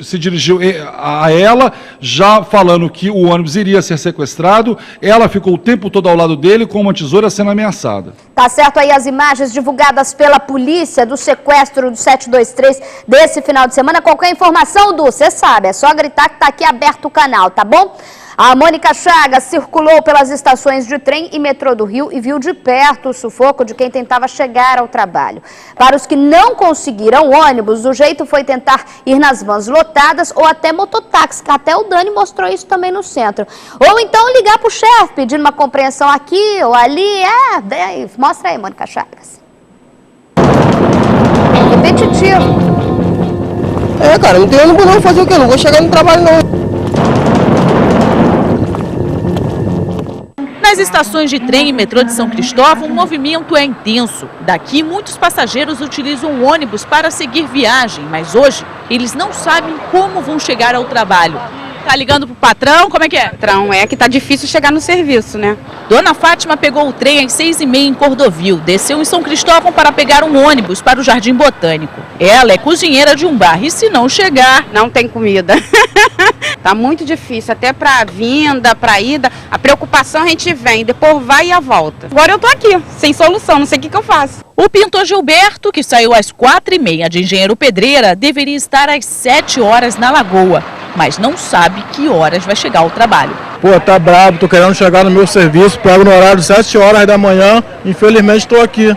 S18: se dirigiu a ela, já falando que o ônibus iria ser sequestrado. Ela ficou o tempo todo ao lado dele com uma tesoura sendo ameaçada.
S3: Tá certo aí as imagens divulgadas pela polícia do sequestro do 723 desse final de semana. Qualquer informação, Du, você sabe, é só gritar que tá aqui aberto o canal, tá bom? A Mônica Chagas circulou pelas estações de trem e metrô do Rio e viu de perto o sufoco de quem tentava chegar ao trabalho. Para os que não conseguiram ônibus, o jeito foi tentar ir nas vans lotadas ou até mototáxi, que até o Dani mostrou isso também no centro. Ou então ligar para o chefe, pedindo uma compreensão aqui ou ali. Daí, mostra aí, Mônica Chagas. Repetitivo.
S19: Cara, não tem ônibus não, fazer o quê? Não vou chegar no trabalho não.
S17: Nas estações de trem e metrô de São Cristóvão, o movimento é intenso. Daqui, muitos passageiros utilizam o ônibus para seguir viagem, mas hoje eles não sabem como vão chegar ao trabalho. Tá ligando pro patrão? Como é que é?
S20: Patrão, é que tá difícil chegar no serviço, né?
S17: Dona Fátima pegou o trem às 6h30 em Cordovil, desceu em São Cristóvão para pegar um ônibus para o Jardim Botânico. Ela é cozinheira de um bar e se não chegar...
S20: Não tem comida. Tá muito difícil, até pra vinda, pra ida, a preocupação a gente vem, depois vai e a volta. Agora eu tô aqui, sem solução, não sei o que eu faço.
S17: O pintor Gilberto, que saiu às 4h30 de Engenheiro Pedreira, deveria estar às 7 horas na Lagoa, mas não sabe que horas vai chegar ao trabalho.
S21: Pô, tá brabo, tô querendo chegar no meu serviço, pego no horário de 7 horas da manhã, infelizmente tô aqui.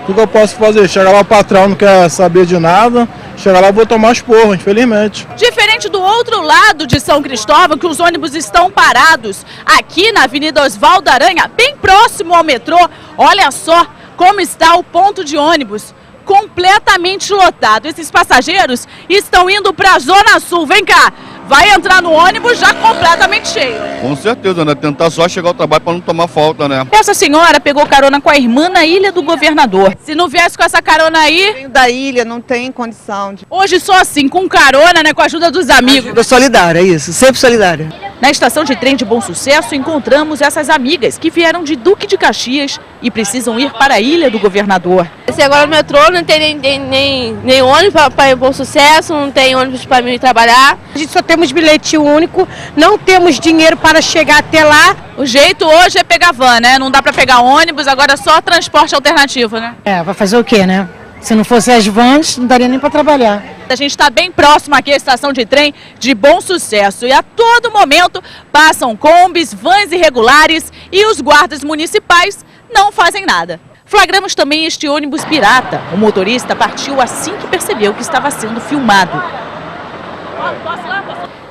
S21: O que eu posso fazer? Chegar lá, o patrão não quer saber de nada, chegar lá, vou tomar esporro, infelizmente.
S17: Diferente do outro lado de São Cristóvão, que os ônibus estão parados, aqui na Avenida Oswaldo Aranha, bem próximo ao metrô, olha só como está o ponto de ônibus. completamente lotado. Esses passageiros estão indo para a Zona Sul. Vem cá, vai entrar no ônibus já completamente cheio.
S4: Com certeza, né? Tentar só chegar ao trabalho para não tomar falta, né?
S17: Essa senhora pegou carona com a irmã na Ilha do Governador. Se não viesse com essa carona aí...
S22: Venho da ilha, não tem condição de...
S17: Hoje só assim, com carona, né? Com a ajuda dos amigos.
S19: Ajuda solidária, é isso, sempre solidária.
S17: Na estação de trem de Bom Sucesso, encontramos essas amigas que vieram de Duque de Caxias e precisam ir para a Ilha do Governador.
S23: Esse agora no metrô não tem nem ônibus para ir Bom Sucesso, não tem ônibus para mim trabalhar.
S12: A gente só temos bilhete único, não temos dinheiro para chegar até lá.
S17: O jeito hoje é pegar van, né? Não dá para pegar ônibus, agora é só transporte alternativo, né?
S12: Vai fazer o quê, né? Se não fosse as vans, não daria nem para trabalhar.
S17: A gente está bem próximo aqui à estação de trem de Bom Sucesso e a todo momento passam combis, vans irregulares e os guardas municipais não fazem nada. Flagramos também este ônibus pirata. O motorista partiu assim que percebeu que estava sendo filmado.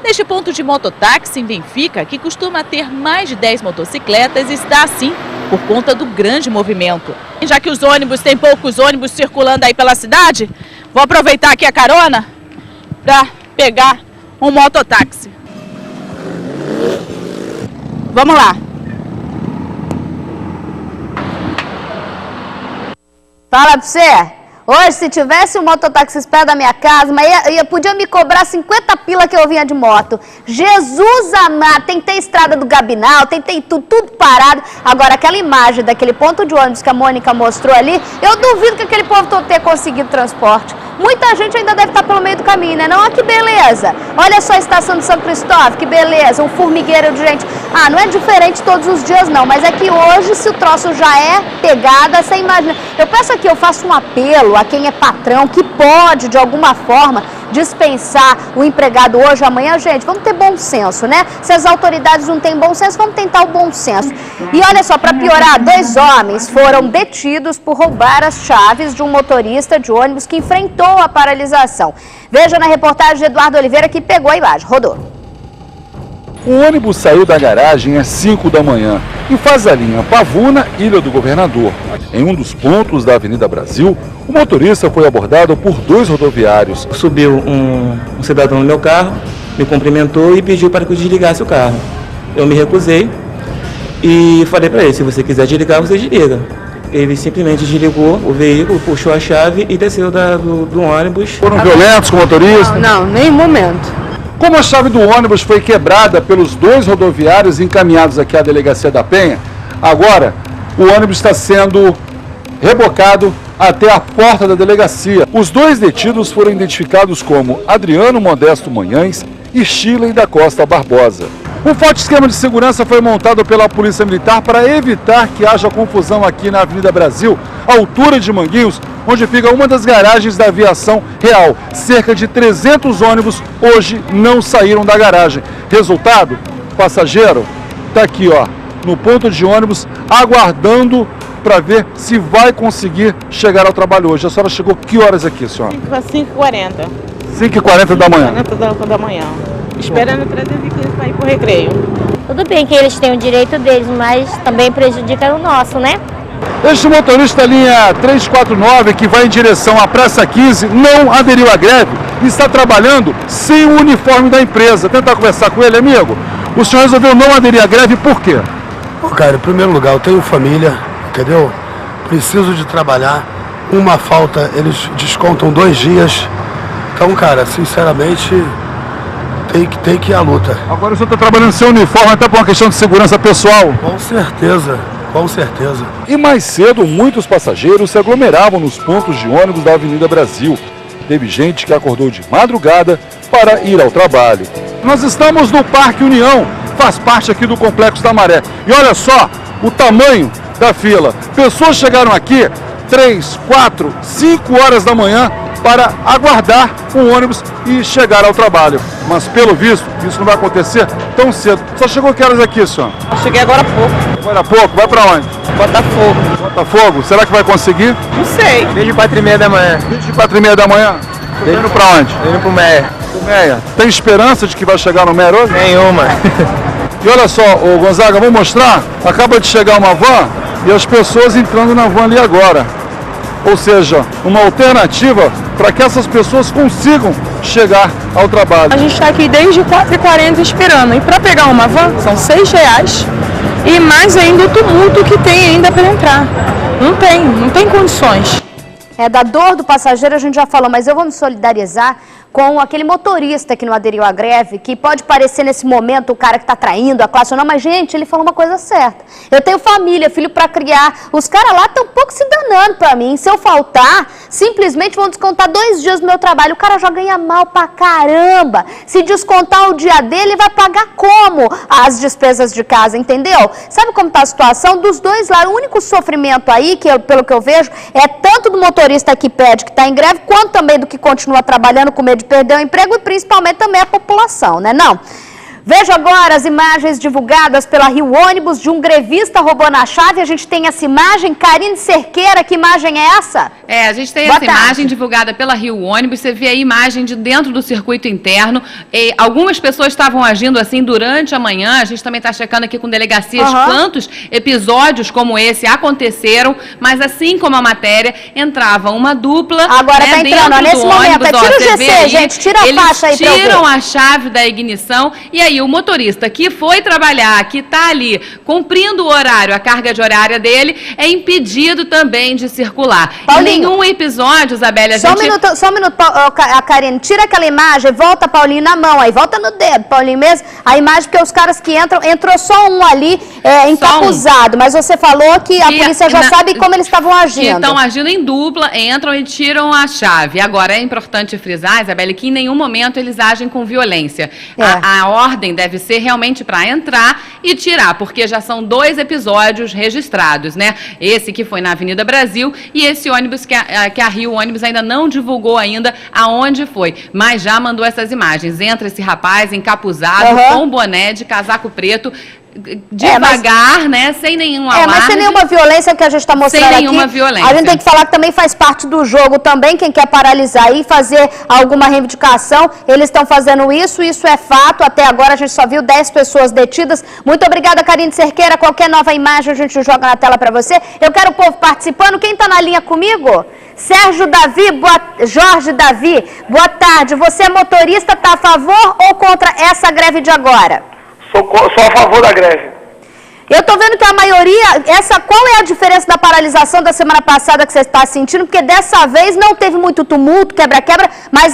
S17: Neste ponto de mototáxi em Benfica, que costuma ter mais de 10 motocicletas, está assim por conta do grande movimento. E já que os ônibus, tem poucos ônibus circulando aí pela cidade, vou aproveitar aqui a carona para pegar um mototáxi. Vamos lá.
S3: Fala pra você. Hoje, se tivesse um mototáxi perto da minha casa, mas podia me cobrar 50 pila que eu vinha de moto. Jesus amado, tentei estrada do Gabinal, tentei tudo parado. Agora, aquela imagem daquele ponto de ônibus que a Mônica mostrou ali, eu duvido que aquele povo todo tenha conseguido transporte. Muita gente ainda deve estar pelo meio do caminho, né? Não, olha que beleza. Olha só a estação de São Cristóvão, que beleza, um formigueiro de gente. Ah, não é diferente todos os dias não, mas é que hoje, se o troço já é pegada, você imagina. Eu peço aqui, eu faço um apelo a quem é patrão, que pode, de alguma forma, dispensar o empregado hoje, amanhã. Gente, vamos ter bom senso, né? Se as autoridades não têm bom senso, vamos tentar o bom senso. E olha só, para piorar, 2 homens foram detidos por roubar as chaves de um motorista de ônibus que enfrentou a paralisação. Veja na reportagem de Eduardo Oliveira, que pegou a imagem. Rodou.
S18: O ônibus saiu da garagem às 5 da manhã e faz a linha Pavuna, Ilha do Governador. Em um dos pontos da Avenida Brasil, o motorista foi abordado por 2 rodoviários.
S24: Subiu um cidadão no meu carro, me cumprimentou e pediu para que eu desligasse o carro. Eu me recusei e falei para ele, se você quiser desligar, você desliga. Ele simplesmente desligou o veículo, puxou a chave e desceu do ônibus.
S18: Foram violentos com o motorista?
S22: Não, nem momento.
S18: Como a chave do ônibus foi quebrada pelos 2 rodoviários encaminhados aqui à Delegacia da Penha, agora o ônibus está sendo rebocado até a porta da delegacia. Os 2 detidos foram identificados como Adriano Modesto Manhães e Shirley da Costa Barbosa. Um forte esquema de segurança foi montado pela Polícia Militar para evitar que haja confusão aqui na Avenida Brasil, à altura de Manguinhos, onde fica uma das garagens da aviação real. Cerca de 300 ônibus hoje não saíram da garagem. Resultado, o passageiro está aqui, ó, no ponto de ônibus, aguardando para ver se vai conseguir chegar ao trabalho hoje. A senhora chegou que horas aqui, senhora?
S22: 5h40.
S18: 5h40 da manhã.
S22: 5h40 da manhã. Esperando 315 para ir para o recreio.
S25: Tudo bem que eles têm o direito deles, mas também prejudica o nosso, né?
S18: Este motorista da linha 349, que vai em direção à Praça 15, não aderiu à greve e está trabalhando sem o uniforme da empresa. Tentar conversar com ele, amigo. O senhor resolveu não aderir à greve, por quê?
S26: Cara, em primeiro lugar, eu tenho família, entendeu? Preciso de trabalhar. Uma falta, eles descontam 2 dias. Então, cara, sinceramente, tem que ir à luta.
S18: Agora o senhor está trabalhando sem uniforme até por uma questão de segurança pessoal?
S26: Com certeza. Com certeza.
S18: E mais cedo, muitos passageiros se aglomeravam nos pontos de ônibus da Avenida Brasil. Teve gente que acordou de madrugada para ir ao trabalho. Nós estamos no Parque União, faz parte aqui do Complexo da Maré. E olha só o tamanho da fila. Pessoas chegaram aqui 3, 4, 5 horas da manhã para aguardar o ônibus e chegar ao trabalho. Mas pelo visto, isso não vai acontecer tão cedo. Só chegou que horas aqui, senhor?
S22: Eu cheguei agora há pouco.
S18: Agora há pouco? Vai para onde?
S22: Botafogo.
S18: Botafogo? Será que vai conseguir?
S22: Não sei.
S24: Desde 4h30 da manhã.
S18: Desde 4h30 da manhã? Tá indo para onde?
S24: Indo pro Meia.
S18: Pro Meia. Tem esperança de que vai chegar no Meia hoje?
S24: Nenhuma.
S18: E olha só, ô Gonzaga, vou mostrar. Acaba de chegar uma van e as pessoas entrando na van ali agora. ou seja, uma alternativa para que essas pessoas consigam chegar ao trabalho.
S22: A gente está aqui desde 4h40 esperando, e para pegar uma van são R$6 e mais ainda o tumulto que tem ainda para entrar. Não tem condições.
S3: Da dor do passageiro a gente já falou, mas eu vou me solidarizar com aquele motorista que não aderiu à greve, que pode parecer nesse momento o cara que está traindo a classe ou não, mas gente, ele falou uma coisa certa. Eu tenho família, filho para criar, os caras lá estão um pouco se danando para mim. Se eu faltar, simplesmente vão descontar 2 dias do meu trabalho. O cara já ganha mal pra caramba. Se descontar o dia dele, ele vai pagar como as despesas de casa, entendeu? Sabe como está a situação dos dois lá? O único sofrimento aí, pelo que eu vejo, é tanto do motorista que pede, que está em greve, quanto também do que continua trabalhando com medo de perder o emprego e principalmente também a população, né? Não. Veja agora as imagens divulgadas pela Rio Ônibus de um grevista roubando a chave. A gente tem essa imagem. Karine Cerqueira, que imagem é essa?
S1: A gente tem essa imagem divulgada pela Rio Ônibus. Você vê a imagem de dentro do circuito interno. E algumas pessoas estavam agindo assim durante a manhã. A gente também está checando aqui com delegacias quantos episódios como esse aconteceram. Mas assim como a matéria, entrava uma dupla.
S3: Agora está entrando, nesse momento. Tira o GC, gente. Tira a faixa aí pra eu ver.
S1: Eles tiram a chave da ignição e aí o motorista que foi trabalhar, que está ali cumprindo o horário, a carga de horária dele, é impedido também de circular.
S3: Paulinho,
S1: em nenhum episódio, Isabelle,
S3: só um minuto, a Karine, tira aquela imagem, volta, Paulinho, na mão, aí volta no dedo, Paulinho mesmo, a imagem, porque os caras que entrou só um ali, encapuzado, mas você falou que a polícia já sabe como eles estavam agindo.
S1: Que estão agindo em dupla, entram e tiram a chave. Agora, é importante frisar, Isabelle, que em nenhum momento eles agem com violência. A ordem deve ser realmente para entrar e tirar, porque já são 2 episódios registrados, né? Esse que foi na Avenida Brasil e esse ônibus que a Rio Ônibus ainda não divulgou ainda aonde foi, mas já mandou essas imagens. Entra esse rapaz encapuzado, com boné de casaco preto, devagar, né? Sem nenhum alarme.
S3: Mas sem nenhuma violência que a gente está mostrando aqui.
S1: Sem nenhuma violência.
S3: A gente tem que falar que também faz parte do jogo também, quem quer paralisar e fazer alguma reivindicação, eles estão fazendo isso é fato. Até agora a gente só viu 10 pessoas detidas. Muito obrigada, Karine Cerqueira. Qualquer nova imagem a gente joga na tela para você. Eu quero o povo participando. Quem está na linha comigo? Sérgio Davi, Jorge Davi, boa tarde. Você é motorista, está a favor ou contra essa greve de agora?
S2: Sou a favor da greve.
S3: Eu estou vendo que a maioria, qual é a diferença da paralisação da semana passada que você está sentindo? Porque dessa vez não teve muito tumulto, quebra-quebra, mas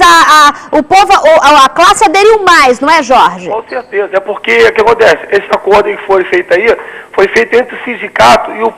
S3: o povo, a classe aderiu mais, não é, Jorge?
S2: Com certeza, é porque o que acontece? Esse acordo que foi feito aí, foi feito entre o sindicato e os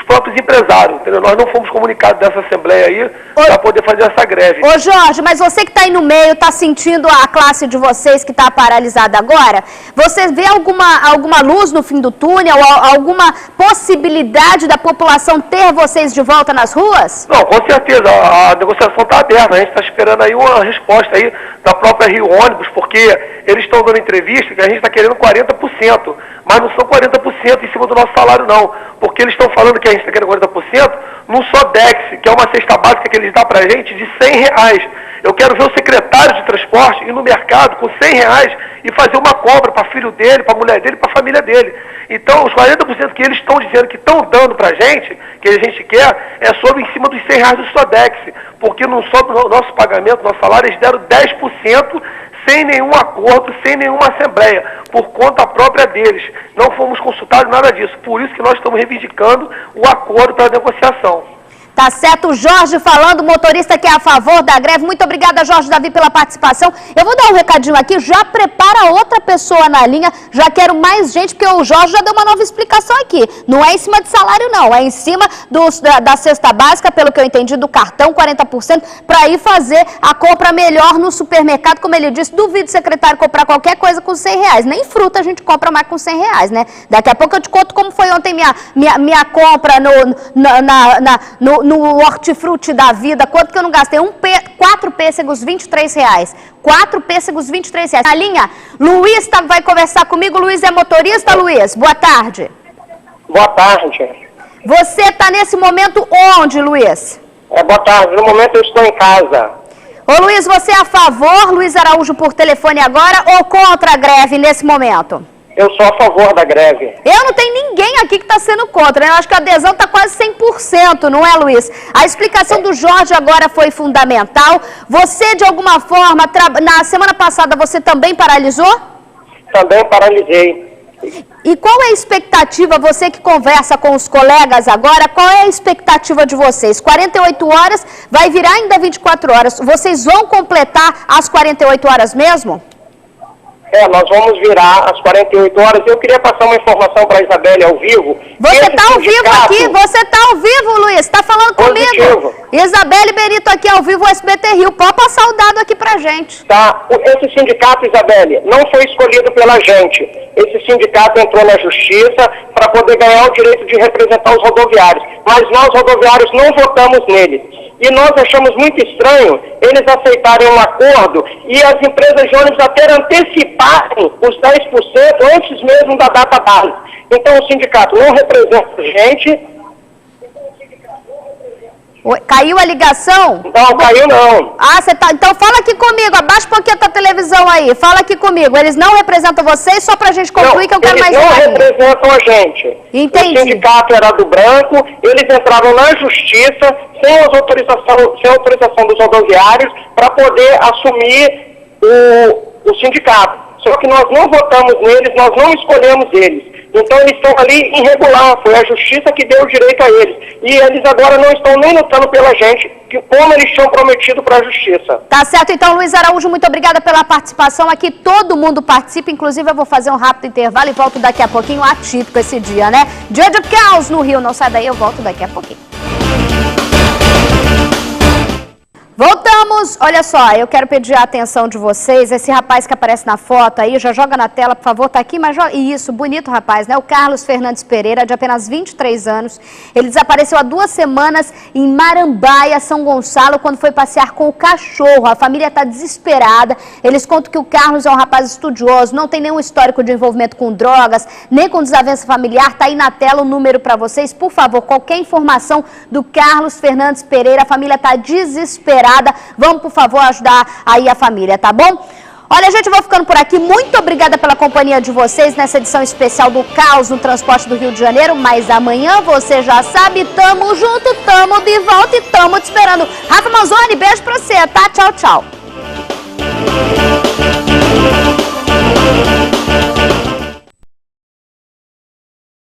S2: próprios empresários, entendeu? Nós não fomos comunicados dessa assembleia aí para poder fazer essa greve.
S3: Ô Jorge, mas você que está aí no meio, está sentindo a classe de vocês que está paralisada agora, você vê alguma luz no fim do túnel, alguma possibilidade da população ter vocês de volta nas ruas?
S2: Não, com certeza, a negociação está aberta, a gente está esperando aí uma resposta aí da própria Rio Ônibus, porque eles estão dando entrevista que a gente está querendo 40%, mas não são 40% em cima do nosso salário não, porque eles estão falando que a gente está querendo 40% num Sodex, que é uma cesta básica que eles dão pra gente de R$100. Eu quero ver o secretário de transporte ir no mercado com R$100 e fazer uma compra para filho dele, para mulher dele, para a família dele. Então, os 40% que eles estão dizendo que estão dando pra gente, que a gente quer, é sobre em cima dos R$100 do Sodex, porque não só do nosso pagamento, nosso salário, eles deram 10% sem nenhum acordo, sem nenhuma assembleia, por conta própria deles. Não fomos consultados, nada disso. Por isso que nós estamos reivindicando o acordo para a negociação.
S3: Tá certo, o Jorge falando, motorista que é a favor da greve. Muito obrigada, Jorge Davi, pela participação. Eu vou dar um recadinho aqui, já prepara outra pessoa na linha, já quero mais gente, porque o Jorge já deu uma nova explicação aqui. Não é em cima de salário, não, é em cima da cesta básica, pelo que eu entendi, do cartão, 40%, para ir fazer a compra melhor no supermercado. Como ele disse, duvido o secretário comprar qualquer coisa com R$100. Nem fruta a gente compra mais com R$100, né? Daqui a pouco eu te conto como foi ontem minha compra no hortifruti da vida, quanto que eu não gastei? 4 pêssegos, R$23. 4 pêssegos, R$23. Na linha, Luiz vai conversar comigo. Luiz é motorista, Luiz? Boa tarde.
S5: Boa tarde.
S3: Você está nesse momento onde, Luiz?
S5: Boa tarde. No momento eu estou em casa.
S3: Ô Luiz, você é a favor, Luiz Araújo, por telefone agora, ou contra a greve nesse momento?
S5: Eu sou a favor da greve.
S3: Eu não tenho ninguém aqui que está sendo contra, né? Eu acho que a adesão está quase 100%, não é, Luiz? A explicação do Jorge agora foi fundamental. Você, de alguma forma, na semana passada, você também paralisou?
S5: Também paralisei.
S3: E qual é a expectativa, você que conversa com os colegas agora, qual é a expectativa de vocês? 48 horas, vai virar ainda 24 horas. Vocês vão completar as 48 horas mesmo?
S5: Nós vamos virar às 48 horas. Eu queria passar uma informação para a Isabelle ao vivo.
S3: Você está ao vivo aqui, você está ao vivo, Luiz, está falando comigo. Isabelle Benito aqui ao vivo, o SBT Rio. Pode passar o dado aqui pra gente.
S5: Tá, esse sindicato, Isabelle, não foi escolhido pela gente. Esse sindicato entrou na justiça para poder ganhar o direito de representar os rodoviários. Mas nós, rodoviários, não votamos nele. E nós achamos muito estranho eles aceitarem um acordo e as empresas de ônibus até anteciparem os 10% antes mesmo da data base. Então o sindicato não representa a gente.
S3: Caiu a ligação?
S5: Não, caiu não.
S3: Ah, você tá. Então fala aqui comigo, abaixa um pouquinho a tua televisão aí. Fala aqui comigo. Eles não representam vocês, só pra gente concluir que eu quero mais
S5: nada. Eles não representam a gente.
S3: Entendi.
S5: O sindicato era do branco, eles entraram na justiça sem autorização dos rodoviários para poder assumir o sindicato. Só que nós não votamos neles, nós não escolhemos eles. Então eles estão ali irregular, foi a justiça que deu o direito a eles. E eles agora não estão nem lutando pela gente, como eles tinham prometido para a justiça.
S3: Tá certo, então Luiz Araújo, muito obrigada pela participação aqui. Todo mundo participa, inclusive eu vou fazer um rápido intervalo e volto daqui a pouquinho. Atípico esse dia, né? Dia de caos no Rio, não sai daí, eu volto daqui a pouquinho. Voltamos, olha só, eu quero pedir a atenção de vocês, esse rapaz que aparece na foto aí, já joga na tela, por favor, tá aqui, mas isso, bonito rapaz, né? O Carlos Fernandes Pereira, de apenas 23 anos, ele desapareceu há 2 semanas em Marambaia, São Gonçalo, quando foi passear com o cachorro. A família tá desesperada, eles contam que o Carlos é um rapaz estudioso, não tem nenhum histórico de envolvimento com drogas, nem com desavença familiar, tá aí na tela o número para vocês, por favor, qualquer informação do Carlos Fernandes Pereira, a família tá desesperada. Vamos, por favor, ajudar aí a família, tá bom? Olha, gente, eu vou ficando por aqui. Muito obrigada pela companhia de vocês nessa edição especial do Caos no Transporte do Rio de Janeiro. Mas amanhã, você já sabe, tamo junto, tamo de volta e tamo te esperando. Rafa Manzoni, beijo pra você, tá? Tchau, tchau.